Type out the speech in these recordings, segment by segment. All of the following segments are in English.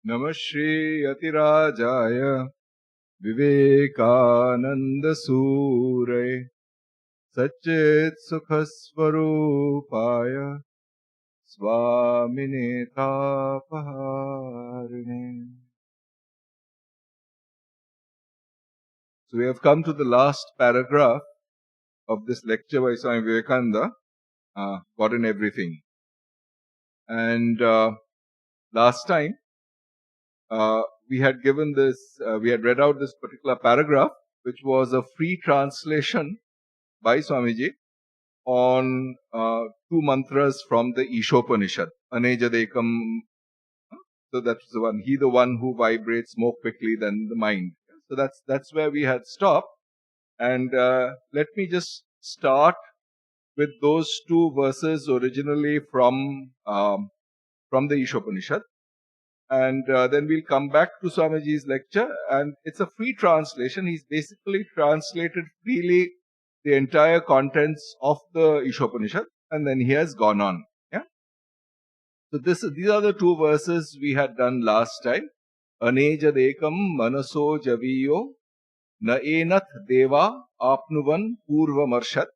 Namah Shri Yatirajaya Vivekananda Sure Satchit Sukhaswarupaya Swami Tapaharine. So we have come to the last paragraph of this lecture by Swami Vivekananda, God in Everything. And last time we had given this, we had read out this particular paragraph, which was a free translation by Swamiji on two mantras from the Ishopanishad. Anejadekam. So that's the one. He, the one who vibrates more quickly than the mind. So that's where we had stopped. And let me just start with those two verses originally from the Ishopanishad. And then we'll come back to Swamiji's lecture. And it's a free translation. He's basically translated freely the entire contents of the Ishopanishad. And then he has gone on. Yeah. So these are the two verses we had done last time. Anejadekam manaso javiyo na enath deva apnuvan purvamarshad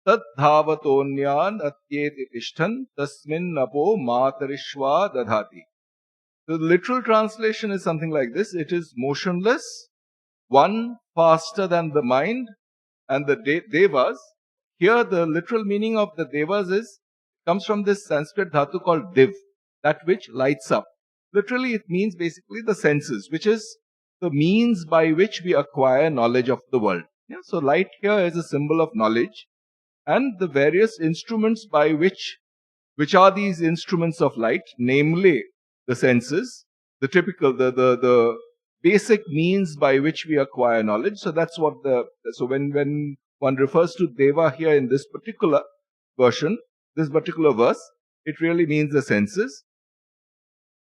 tad dhavatonyaan atyeti tishtan tasmin napo matarishva dadhati. So the literal translation is something like this. It is motionless, one faster than the mind, and the devas. Here the literal meaning of the devas comes from this Sanskrit dhatu called div, that which lights up. Literally it means basically the senses, which is the means by which we acquire knowledge of the world. Yeah, so light here is a symbol of knowledge, and the various instruments by which are these instruments of light, namely the senses, the typical, the basic means by which we acquire knowledge. So that's what so when one refers to Deva here in this particular version, this particular verse, it really means the senses.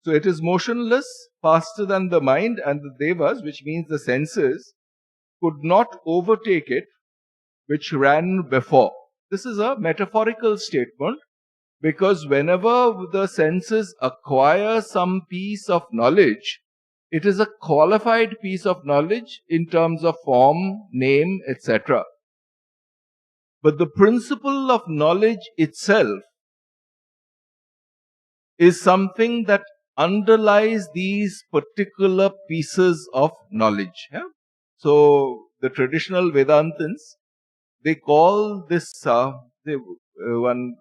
So it is motionless, faster than the mind, and the Devas, which means the senses, could not overtake it, which ran before. This is a metaphorical statement, because whenever the senses acquire some piece of knowledge, it is a qualified piece of knowledge in terms of form, name, etc. But the principle of knowledge itself is something that underlies these particular pieces of knowledge. Yeah? So the traditional Vedantins, they call this, there's one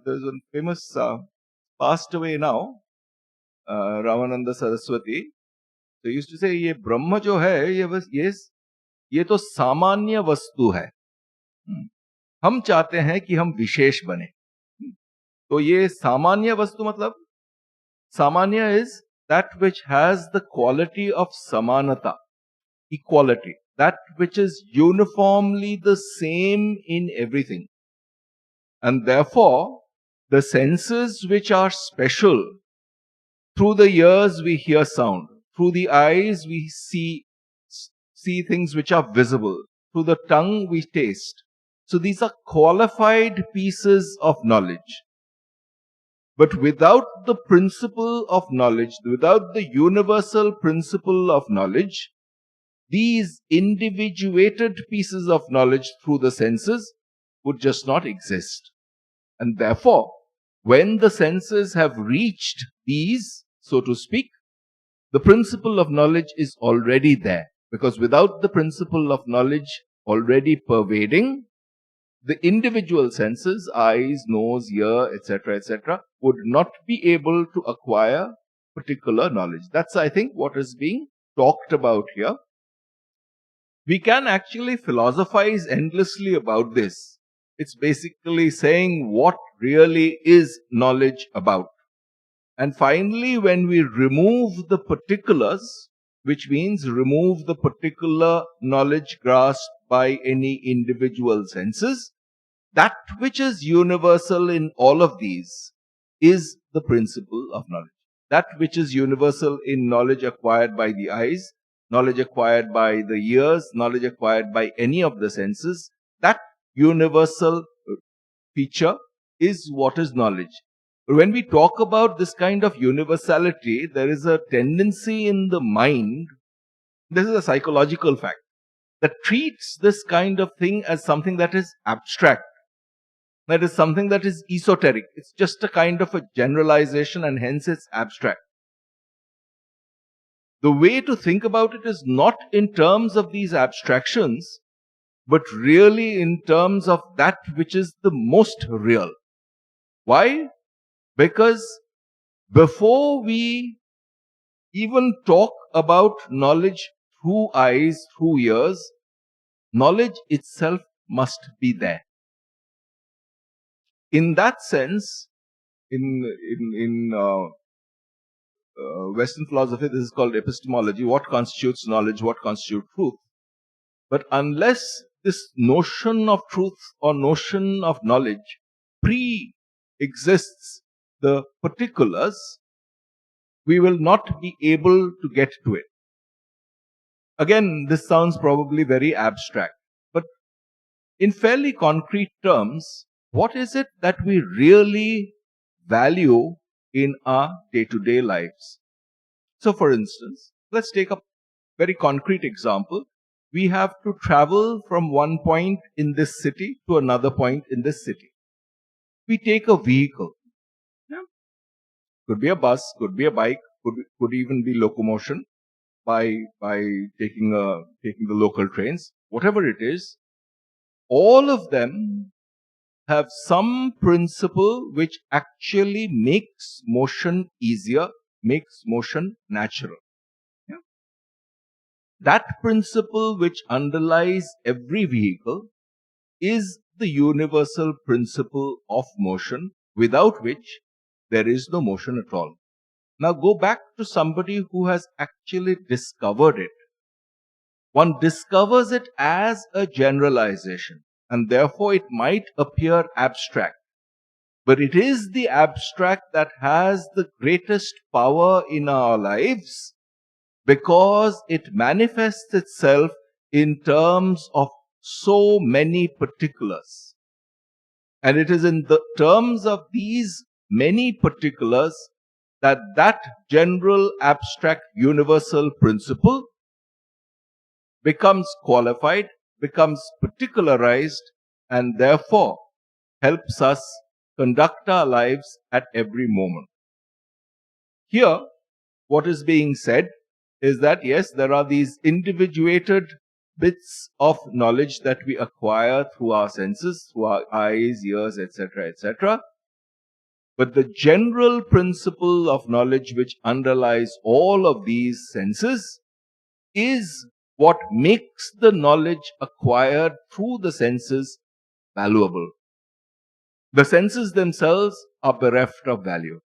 famous, passed away now, Ramananda Saraswati. So he used to say, ये ब्रह्म जो है, ये तो सामान्य वस्तु है. हम चाहते हैं कि हम विशेष बने. तो ये सामान्य वस्तु मतलब, सामान्य is that which has the quality of samanata, equality, that which is uniformly the same in everything. And therefore, the senses which are special, through the ears we hear sound, through the eyes we see things which are visible, through the tongue we taste. So these are qualified pieces of knowledge. But without the principle of knowledge, without the universal principle of knowledge, these individuated pieces of knowledge through the senses would just not exist. And therefore, when the senses have reached these, so to speak, the principle of knowledge is already there. Because without the principle of knowledge already pervading, the individual senses, eyes, nose, ear, etc., would not be able to acquire particular knowledge. That's, I think, what is being talked about here. We can actually philosophize endlessly about this. It's basically saying what really is knowledge about. And finally, when we remove the particulars, which means remove the particular knowledge grasped by any individual senses, that which is universal in all of these is the principle of knowledge. That which is universal in knowledge acquired by the eyes, knowledge acquired by the ears, knowledge acquired by any of the senses, that universal feature is what is knowledge. But when we talk about this kind of universality, there is a tendency in the mind, this is a psychological fact, that treats this kind of thing as something that is abstract, that is something that is esoteric. It's just a kind of a generalization and hence it's abstract. The way to think about it is not in terms of these abstractions, but really in terms of that which is the most real. Why? Because before we even talk about knowledge through eyes, through ears, knowledge itself must be there. In that sense, in Western philosophy, this is called epistemology. What constitutes knowledge? What constitutes truth? But unless this notion of truth or notion of knowledge pre-exists the particulars, we will not be able to get to it. Again, this sounds probably very abstract, but in fairly concrete terms, what is it that we really value in our day-to-day lives? So, for instance, let's take a very concrete example. We have to travel from one point in this city to another point in this city. We take a vehicle. Yeah. Could be a bus, could be a bike, could even be locomotion by taking the local trains. Whatever it is, all of them have some principle which actually makes motion easier, makes motion natural. Yeah. That principle which underlies every vehicle is the universal principle of motion, without which there is no motion at all. Now go back to somebody who has actually discovered it. One discovers it as a generalization, and therefore it might appear abstract. But it is the abstract that has the greatest power in our lives, because it manifests itself in terms of so many particulars. And it is in the terms of these many particulars that general abstract universal principle becomes qualified, becomes particularized, and therefore helps us conduct our lives at every moment. Here, what is being said is that yes, there are these individuated bits of knowledge that we acquire through our senses, through our eyes, ears, etc., etc. But the general principle of knowledge which underlies all of these senses is what makes the knowledge acquired through the senses valuable. The senses themselves are bereft of value.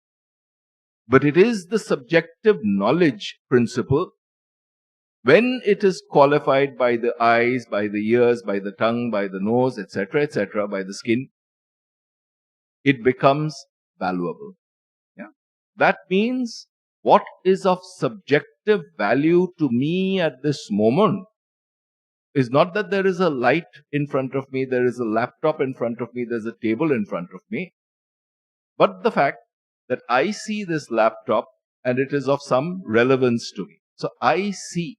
But it is the subjective knowledge principle, when it is qualified by the eyes, by the ears, by the tongue, by the nose, etc., by the skin, it becomes valuable. Yeah? That means what is of subjective value to me at this moment is not that there is a light in front of me, there is a laptop in front of me, there's a table in front of me, but the fact that I see this laptop and it is of some relevance to me. So I see.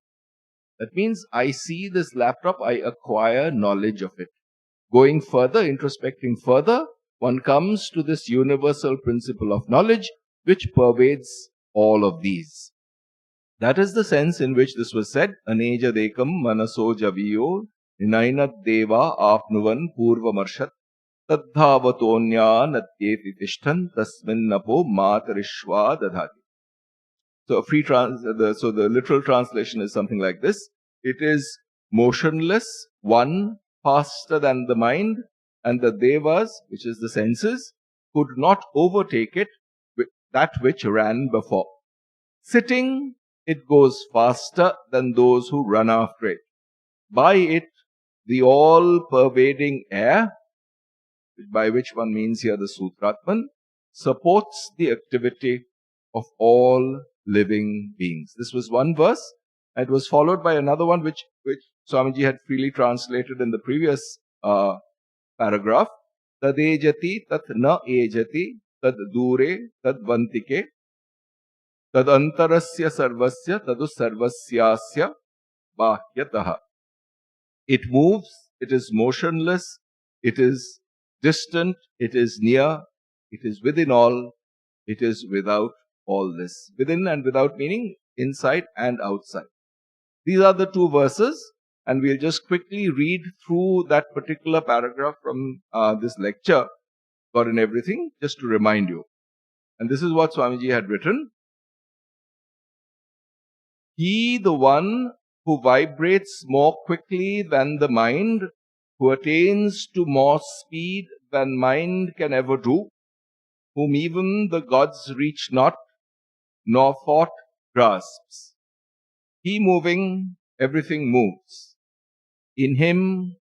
That means I see this laptop, I acquire knowledge of it. Going further, introspecting further, one comes to this universal principle of knowledge which pervades all of these. That is the sense in which this was said, Aneja dekam manaso javiyo ninainat deva apnuvan purvamarshat tadhavatonya natyeti tishtan tasmin napo matarishva dadhati. So the literal translation is something like this. It is motionless, one faster than the mind, and the devas, which is the senses, could not overtake it, that which ran before. Sitting, it goes faster than those who run after it. By it, the all-pervading air, by which one means here the Sutratman, supports the activity of all living beings. This was one verse. It was followed by another one which Swamiji had freely translated in the previous paragraph. tadejati tat na ejati tad dure tad vantike tad antarasya sarvasya tadu sarvasyasya bahyataha. It moves, it is motionless, it is distant, it is near, it is within all, it is without all this. Within and without meaning inside and outside. These are the two verses, and we'll just quickly read through that particular paragraph from this lecture, God in Everything, just to remind you. And this is what Swamiji had written. He, the one who vibrates more quickly than the mind, who attains to more speed than mind can ever do, whom even the gods reach not, nor thought grasps. He moving, everything moves. In him,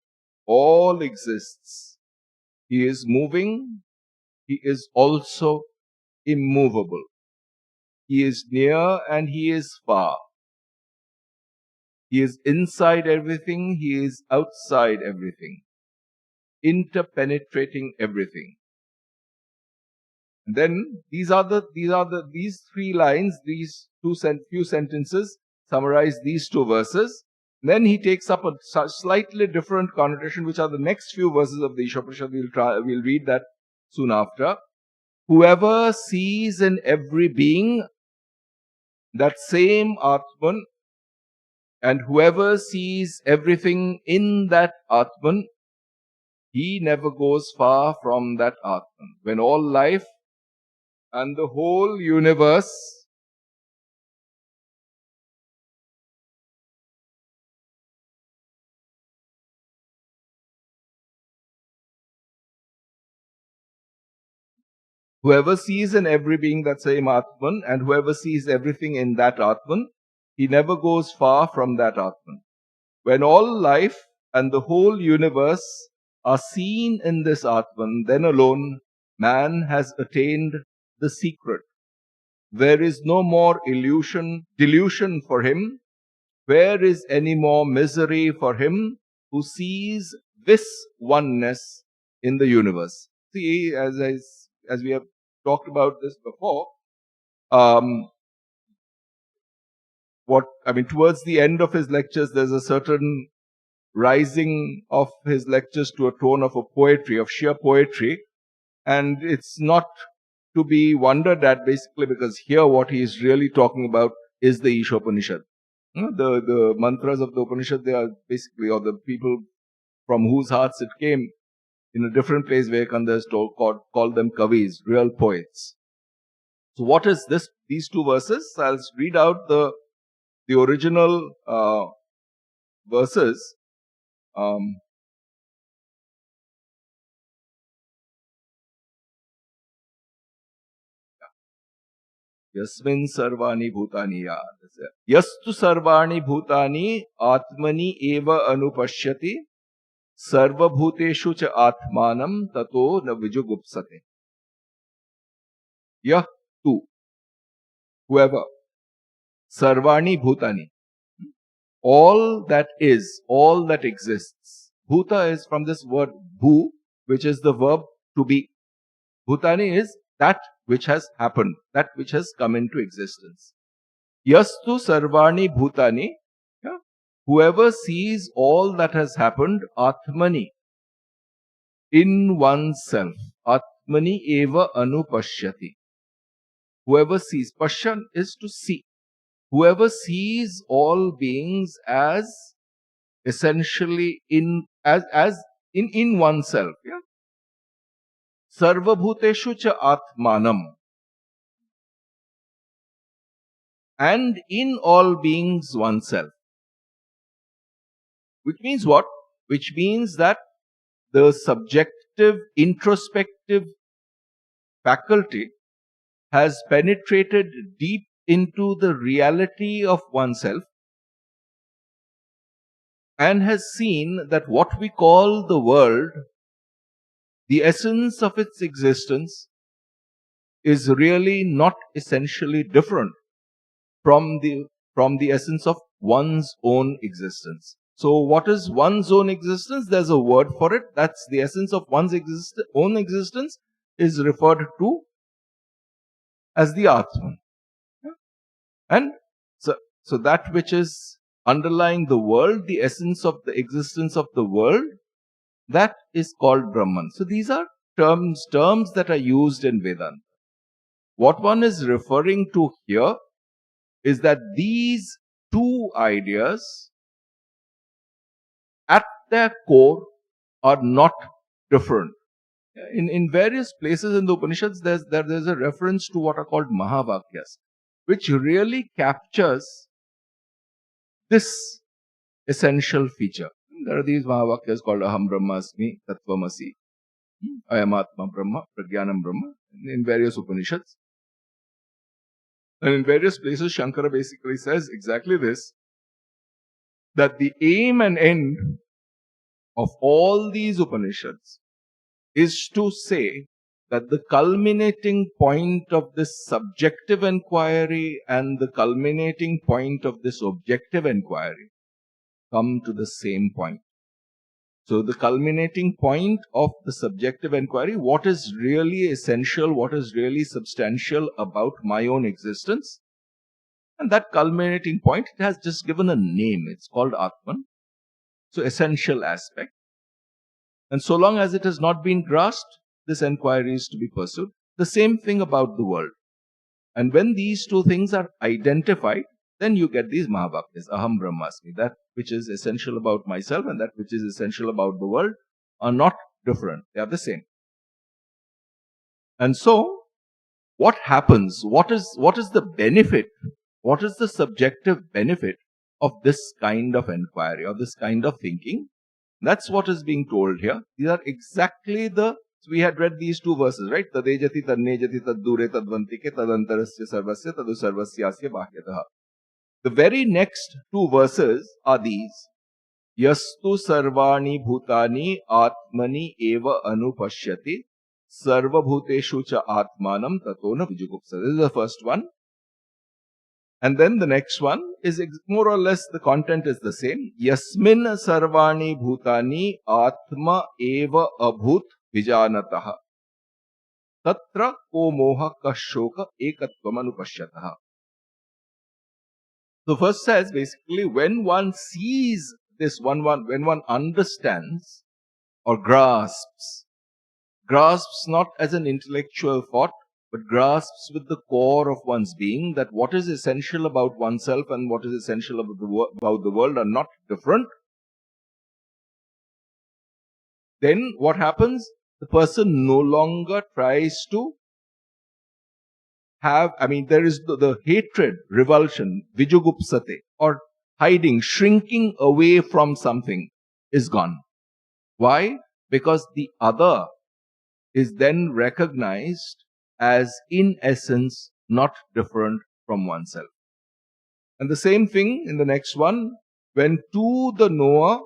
all exists. He is moving, he is also immovable. He is near and he is far. He is inside everything, he is outside everything, interpenetrating everything. And then these three lines, these few sentences summarize these two verses. Then he takes up a slightly different connotation, which are the next few verses of the Ishopanishad. We'll read that soon after. Whoever sees in every being that same Atman, and whoever sees everything in that Atman, he never goes far from that Atman. When all life and the whole universe whoever sees in every being that same Atman, and whoever sees everything in that Atman, he never goes far from that Atman. When all life and the whole universe are seen in this Atman, then alone man has attained the secret. There is no more delusion for him. Where is any more misery for him who sees this oneness in the universe? See, as we have talked about this before, towards the end of his lectures, there's a certain rising of his lectures to a tone of poetry, of sheer poetry. And it's not to be wondered at, basically, because here what he is really talking about is the Ishopanishad. The mantras of the Upanishad, they are basically, or the people from whose hearts it came, in a different place, Vivekananda has called them kavis, real poets. So what is this? These two verses? I'll read out the original verses. Yasmin sarvani bhutani ya. Yastu sarvani bhutani atmani eva anupashyati sarva bhuteshu cha atmanam tato na vijugupsate. Yah tu, whoever, sarvani bhutani, all that is, all that exists. Bhuta is from this word bhu, which is the verb to be. Bhutani is that which has happened, that which has come into existence. Yastu sarvani bhutani, whoever sees all that has happened, atmani, in oneself, atmani eva anupashyati. Whoever sees, pashyan is to see. Whoever sees all beings as essentially in oneself, Sarva bhuteshu cha atmanam, and in all beings oneself. Which means what? Which means that the subjective, introspective faculty has penetrated deep into the reality of oneself and has seen that what we call the world, the essence of its existence, is really not essentially different from the essence of one's own existence. So what is one's own existence? There's a word for it. That's the essence of one's own existence is referred to as the Atman. And so that which is underlying the world, the essence of the existence of the world, that is called Brahman. So these are terms that are used in Vedanta. What one is referring to here is that these two ideas at their core are not different. In various places in the Upanishads, there's a reference to what are called Mahavakyas, which really captures this essential feature. There are these Mahavakyas called Aham Brahmasmi, Tattvamasi, Ayam Atma Brahma, Pragyanam Brahma, in various Upanishads. And in various places, Shankara basically says exactly this, that the aim and end of all these Upanishads is to say that the culminating point of this subjective inquiry and the culminating point of this objective inquiry come to the same point. So the culminating point of the subjective inquiry, what is really essential, what is really substantial about my own existence, and that culminating point, it has just given a name. It's called Atman. So essential aspect. And so long as it has not been grasped, this inquiry is to be pursued. The same thing about the world. And when these two things are identified, then you get these Mahavakyas, Aham Brahmasmi. That which is essential about myself and that which is essential about the world are not different. They are the same. And so, what happens? What is the benefit? What is the subjective benefit of this kind of inquiry or this kind of thinking? That's what is being told here. These are exactly so we had read these two verses, right? Tadejati tadnejati taddure tadvantike tadantarasya sarvasya tadu sarvasyasya bhahyataha. The very next two verses are these. Yastu sarvani bhutani atmani eva anupashyati sarva bhuteshu cha atmanam tatona vijugupsa. This is the first one. And then the next one is more or less the content is the same. Yasmin sarvani bhutani atma eva abhut vijanataha. Tatra ko moha kashoka ekatvam anupashyataha. So first says basically when one sees this, when one understands or grasps not as an intellectual thought, but grasps with the core of one's being that what is essential about oneself and what is essential about the world are not different, then what happens? The person no longer tries to have, there is the hatred, revulsion, vijugupsate, or hiding, shrinking away from something is gone. Why? Because the other is then recognized as in essence not different from oneself. And the same thing in the next one, when to the knower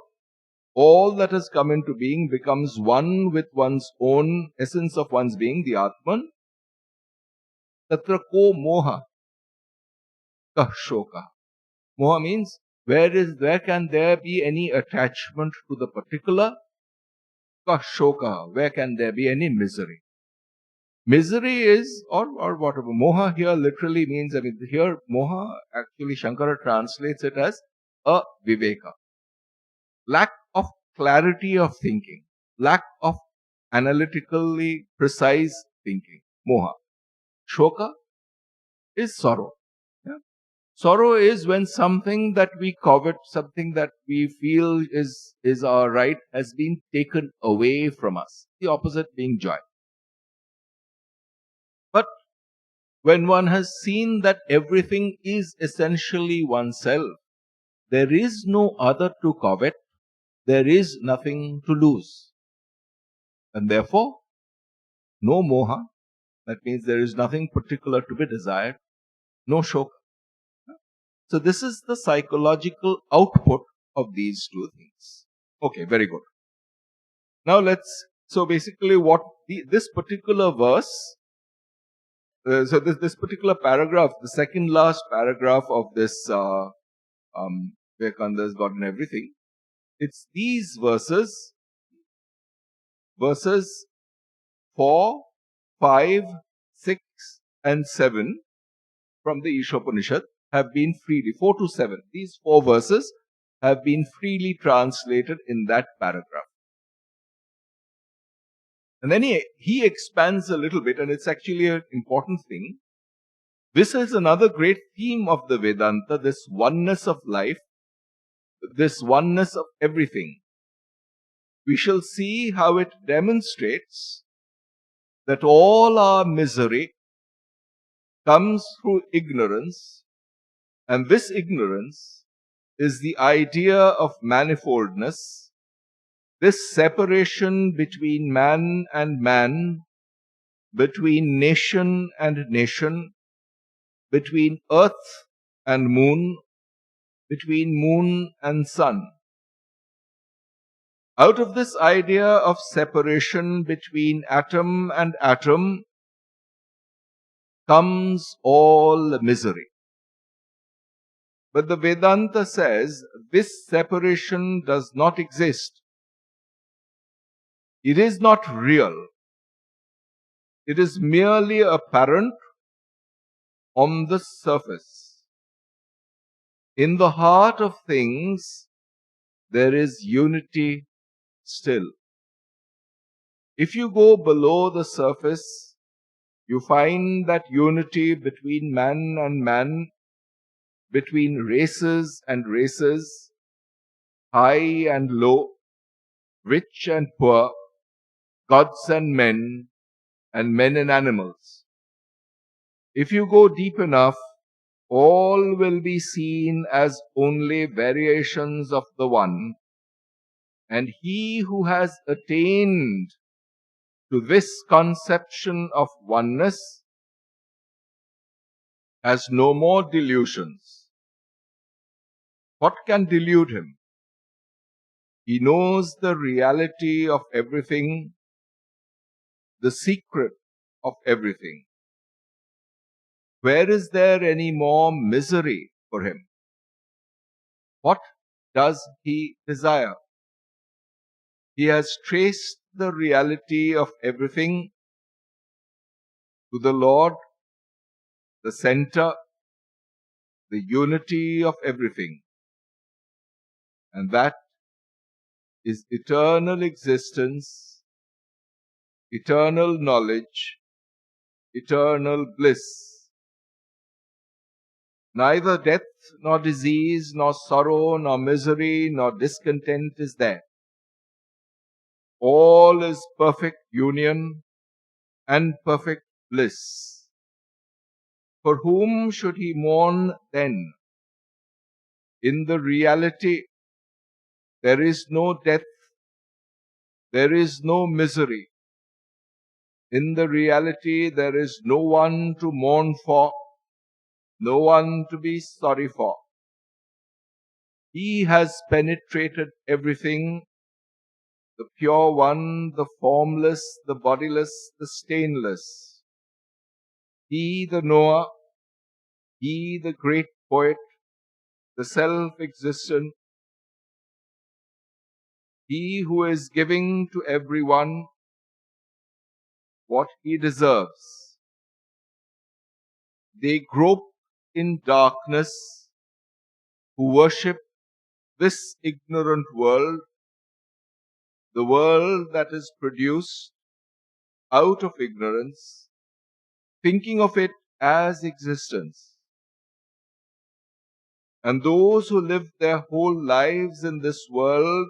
all that has come into being becomes one with one's own essence of one's being, the Atman, tatra ko moha kah shoka. Moha means where can there be any attachment to the particular? Kah shoka, where can there be any misery? Misery is, or whatever, moha here literally means, here moha, actually Shankara translates it as a viveka. Lack of clarity of thinking, lack of analytically precise thinking, moha. Shoka is sorrow. Yeah? Sorrow is when something that we covet, something that we feel is our right, has been taken away from us. The opposite being joy. But when one has seen that everything is essentially oneself, there is no other to covet, there is nothing to lose. And therefore, no moha, that means there is nothing particular to be desired, no shoka. So this is the psychological output of these two things. Okay, very good. Now so basically this particular verse, so this particular paragraph, the second last paragraph of this Vivekananda's God and Everything, It's these verses 4, 5, 6 and 7 from the Ishopanishad have been freely, 4 to 7, these 4 verses have been freely translated in that paragraph. And then he expands a little bit, and it's actually an important thing. This is another great theme of the Vedanta, this oneness of life, this oneness of everything. We shall see how it demonstrates that all our misery comes through ignorance, and this ignorance is the idea of manifoldness, this separation between man and man, between nation and nation, between earth and moon, between moon and sun. Out of this idea of separation between atom and atom comes all misery. But the Vedanta says this separation does not exist. It is not real. It is merely apparent on the surface. In the heart of things, there is unity still. If you go below the surface, you find that unity between man and man, between races and races, high and low, rich and poor, gods and men and animals. If you go deep enough, all will be seen as only variations of the one, and he who has attained to this conception of oneness has no more delusions. What can delude him? He knows the reality of everything, the secret of everything. Where is there any more misery for him? What does he desire? He has traced the reality of everything to the Lord, the center, the unity of everything. And that is eternal existence, eternal knowledge, eternal bliss. Neither death, nor disease, nor sorrow, nor misery, nor discontent is there. All is perfect union and perfect bliss. For whom should he mourn then? In the reality, there is no death, there is no misery. In the reality, there is no one to mourn for, no one to be sorry for. He has penetrated everything, the pure one, the formless, the bodiless, the stainless. He, the knower, he, the great poet, the self-existent, he who is giving to everyone what he deserves. They grope in darkness who worship this ignorant world, the world that is produced out of ignorance, thinking of it as existence. And those who live their whole lives in this world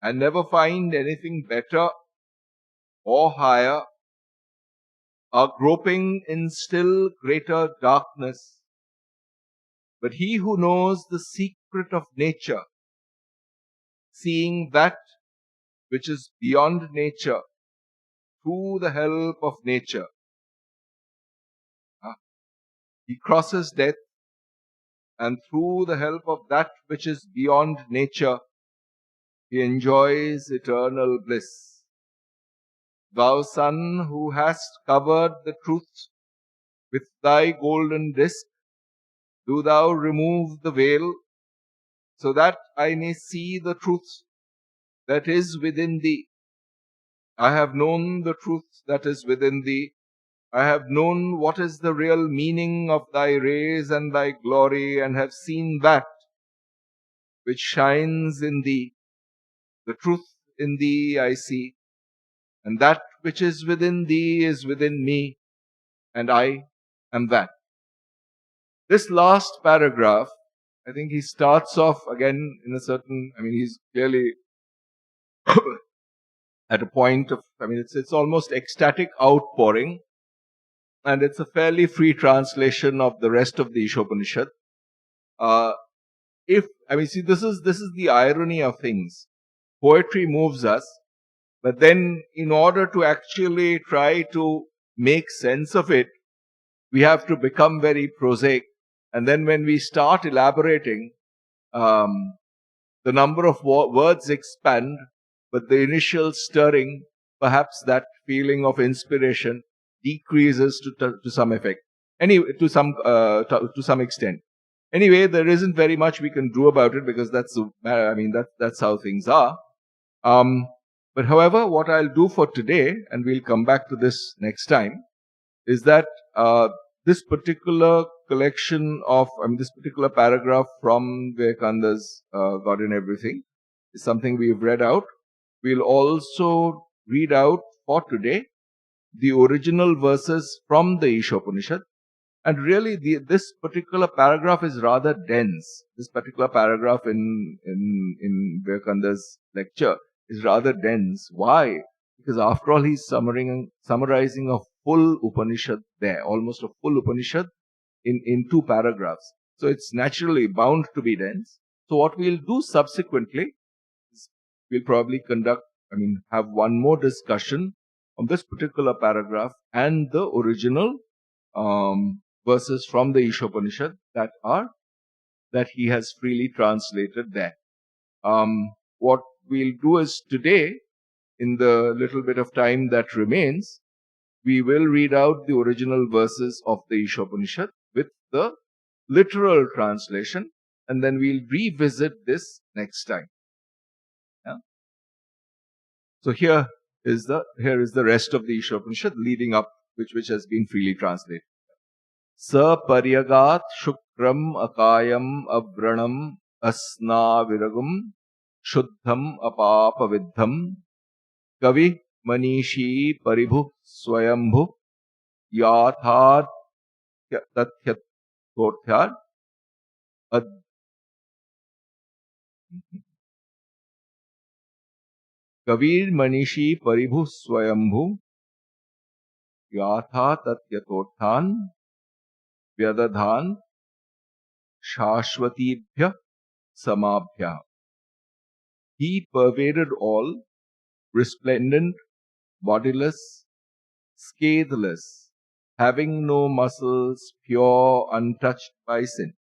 and never find anything better or higher are groping in still greater darkness. But he who knows the secret of nature, seeing that which is beyond nature through the help of nature, he crosses death, and through the help of that which is beyond nature, he enjoys eternal bliss. Thou sun who hast covered the truth with thy golden disk, do thou remove the veil, so that I may see the truth that is within thee. I have known the truth that is within thee. I have known what is the real meaning of thy rays and thy glory, and have seen that which shines in thee. The truth in thee I see, and that which is within thee is within me, and I am that. This last paragraph, I think he starts off again in a certain, he's clearly at a point of, it's almost ecstatic outpouring, and it's a fairly free translation of the rest of the Ishopanishad. See, this is the irony of things. Poetry moves us, but then in order to actually try to make sense of it, we have to become very prosaic. And then when we start elaborating, the number of words expand, but the initial stirring, perhaps that feeling of inspiration, decreases to some effect. Anyway, to some extent. Anyway, there isn't very much we can do about it, because that's how things are. But however, what I'll do for today, and we'll come back to this next time, is that this particular collection of, this particular paragraph from Vivekananda's God in Everything is something we've read out. We'll also read out for today the original verses from the Ishopanishad. And really, this particular paragraph is rather dense. This particular paragraph in Vivekananda's lecture is rather dense. Why? Because after all, he's summarizing a full Upanishad there, almost a full Upanishad in 2 paragraphs. So it's naturally bound to be dense. So what we'll do subsequently is we'll probably have one more discussion on this particular paragraph and the original verses from the Ishopanishad that he has freely translated there. What we'll do is today, in the little bit of time that remains, we will read out the original verses of the Ishopanishad with the literal translation, and then we'll revisit this next time. Yeah? So here is the rest of the Ishopanishad leading up, which has been freely translated. Saparyagat shukram akayam avranam asnaviragum shuddham apapaviddham kavi manishi paribhu swayambhu yathad tathyat Kavir manishi paribhu swayambhu yatha tatyatothan vyadadhan shashvatibhya samabhya. He pervaded all, resplendent, bodiless, scatheless, having no muscles, pure, untouched by sin.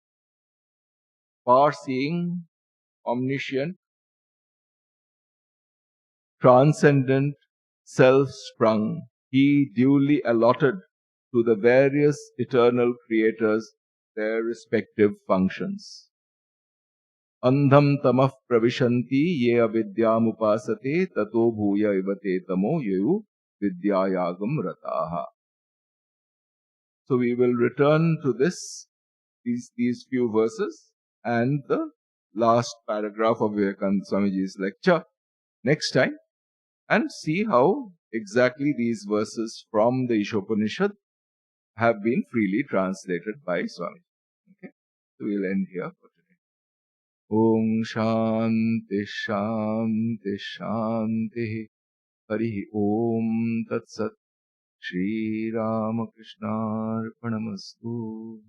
Far-seeing, omniscient, transcendent, self-sprung, he duly allotted to the various eternal creators their respective functions. Andham tamah pravishanti ye avidyam upasate tato bhuya ivate tamo yeyu vidyayagam rataha. So we will return to these few verses and the last paragraph of Vivekananda Swamiji's lecture next time, and see how exactly these verses from the Ishopanishad have been freely translated by Swami. Okay, so we'll end here for today. Om Shanti Shanti Shanti Hari Om Tat Sat Shri Ramakrishna Arpanamastu.